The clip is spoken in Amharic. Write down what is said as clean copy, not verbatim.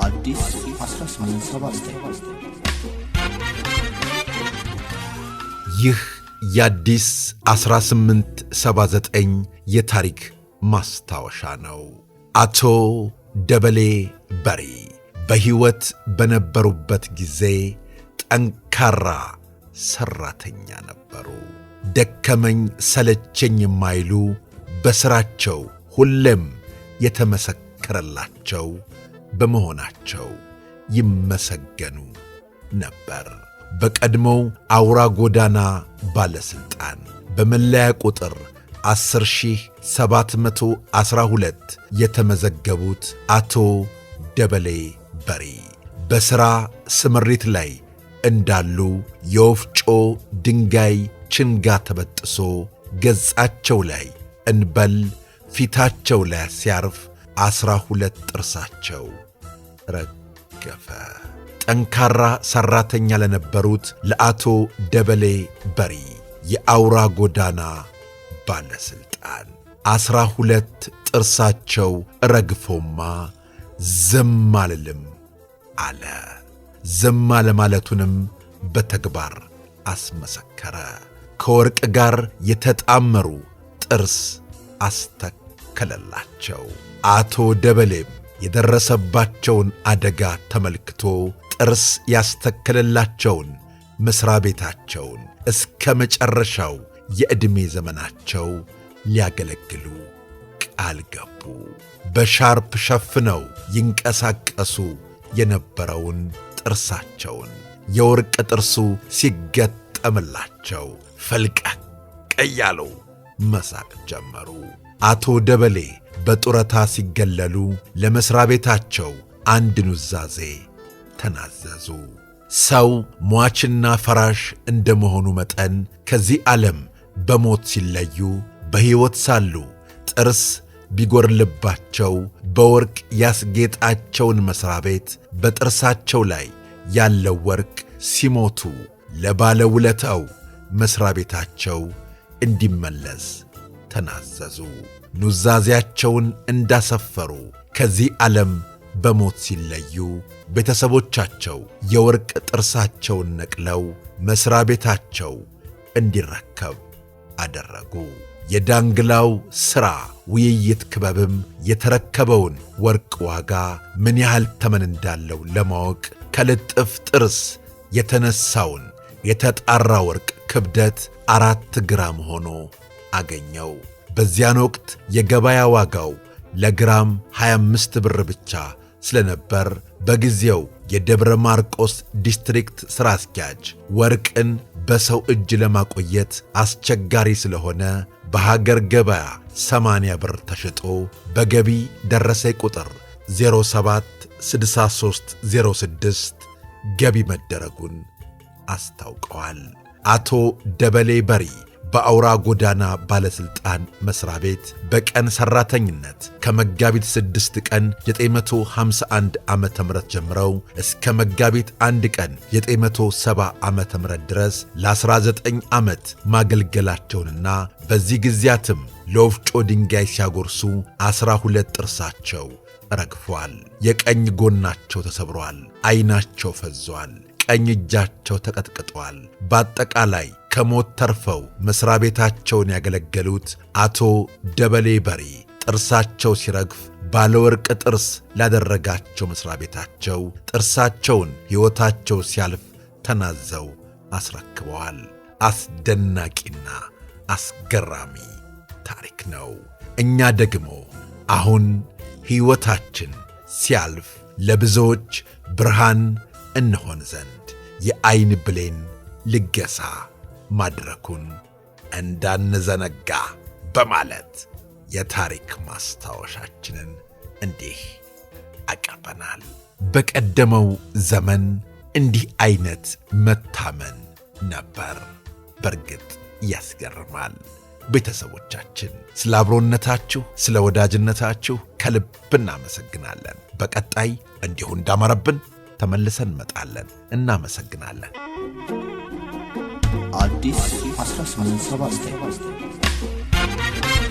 አዲስ 1879 ይህ የአዲስ 1879 የታሪክ ማስታወሻ ነው። አቶ ደበሌ በሪ በሕይወት በነበሩበት ጊዜ ጠንካራ ሠራተኛ ነበሩ። ደከመኝ ሰለቸኝ የማይሉ በሥራቸው ሁሌም የተመሰከረላቸው በመሆናቸው ይመሰገኑ ነበር። በቀድሞው አውራ ጎዳና ባለሥልጣን በመለያ ቁጥር 10712 የተመዘገቡት አቶ ደበሌ በሪ በሥራ ስምሪት ላይ እንዳሉ የወፍጮ ድንጋይ ችንጋ ተበጥሶ ገጻቸው ላይ እንበል ፊታቸው ላይ ሲያርፍ 12 ጥርሳቸው ረገፈ። ጠንካራ ሠራተኛ ለነበሩት ለአቶ ደበሌ በሪ የአውራ ጎዳና ባለሥልጣን 12 ጥርሳቸው ረግፎማ ዝም አልልም አለ። ዝም አለማለቱንም በተግባር አስመሰከረ። ከወርቅ ጋር የተጣመሩ ጥርስ አስተከለላቸው። አቶ ደበሌም የደረሰባቸውን አደጋ ተመልክቶ ጥርስ ያስተከለላቸውን መሥሪያ ቤታቸውን እስከ መጨረሻው የዕድሜ ዘመናቸው ሊያገለግሉ ቃል ገቡ። በሻርፕ ሸፍነው ይንቀሳቀሱ የነበረውን ጥርሳቸውን የወርቅ ጥርሱ ሲገጠምላቸው ፈልቀቅ እያሉ መሳቅ ጀመሩ። አቶ ደበሌ በጡረታ ሲገለሉ ለመሥሪያ ቤታቸው አንድ ኑዛዜ ተናዘዙ። ሰው ሟችና ፈራሽ እንደመሆኑ መጠን ከዚህ ዓለም በሞት ሲለዩ በሕይወት ሳሉ ጥርስ ቢጎርልባቸው በወርቅ ያስጌጣቸውን መሥሪያ ቤት በጥርሳቸው ላይ ያለው ወርቅ ሲሞቱ ለባለውለታው መሥሪያ ቤታቸው እንዲመለስ ተናዘዙ። ኑዛዜያቸውን እንዳሰፈሩ ከዚህ ዓለም በሞት ሲለዩ ቤተሰቦቻቸው የወርቅ ጥርሳቸውን ነቅለው መሥሪያ ቤታቸው እንዲረከብ አደረጉ። የዳንግላው ሥራ ውይይት ክበብም የተረከበውን ወርቅ ዋጋ ምን ያህል ተመን እንዳለው ለማወቅ ከልጥፍ ጥርስ የተነሳውን የተጣራ ወርቅ ክብደት 4 ግራም ሆኖ አገኘው። በዚያን ወቅት የገበያ ዋጋው ለግራም 25 ብር ብቻ ስለነበር በጊዜው የደብረ ማርቆስ ዲስትሪክት ሥራ አስኪያጅ ወርቅን በሰው እጅ ለማቆየት አስቸጋሪ ስለሆነ በሀገር ገበያ 80 ብር ተሽጦ በገቢ ደረሰኝ ቁጥር 076306 ገቢ መደረጉን አስታውቀዋል። አቶ ደበሌ በሪ በአውራ ጎዳና ባለሥልጣን መሥሪያ ቤት በቀን ሠራተኝነት ከመጋቢት 6 ቀን 951 ዓመተ ምህረት ጀምረው እስከ መጋቢት 1 ቀን 970 ዓመተ ምህረት ድረስ ለ19 ዓመት ማገልገላቸውንና በዚህ ጊዜያትም ለወፍጮ ድንጋይ ሲያጎርሱ 12 ጥርሳቸው ረግፏል። የቀኝ ጎናቸው ተሰብሯል። ዐይናቸው ፈዟል። ቀኝ እጃቸው ተቀጥቅጧል። በአጠቃላይ ከሞት ተርፈው መሥሪያ ቤታቸውን ያገለገሉት አቶ ደበሌ በሪ ጥርሳቸው ሲረግፍ ባለወርቅ ጥርስ ላደረጋቸው መሥሪያ ቤታቸው ጥርሳቸውን ሕይወታቸው ሲያልፍ ተናዘው አስረክበዋል። አስደናቂና አስገራሚ ታሪክ ነው። እኛ ደግሞ አሁን ሕይወታችን ሲያልፍ ለብዙዎች ብርሃን እንሆን ዘንድ የዐይን ብሌን ልገሳ ማድረኩን እንዳንዘነጋ በማለት የታሪክ ማስታወሻችንን እንዲህ አቀርበናል። በቀደመው ዘመን እንዲህ አይነት መታመን ነበር። በርግጥ ያስገርማል። ቤተሰቦቻችን ስለ አብሮነታችሁ፣ ስለ ወዳጅነታችሁ ከልብ እናመሰግናለን። በቀጣይ እንዲሁ እንዳማረብን ተመልሰን እንመጣለን። እናመሰግናለን። አዲስ 1879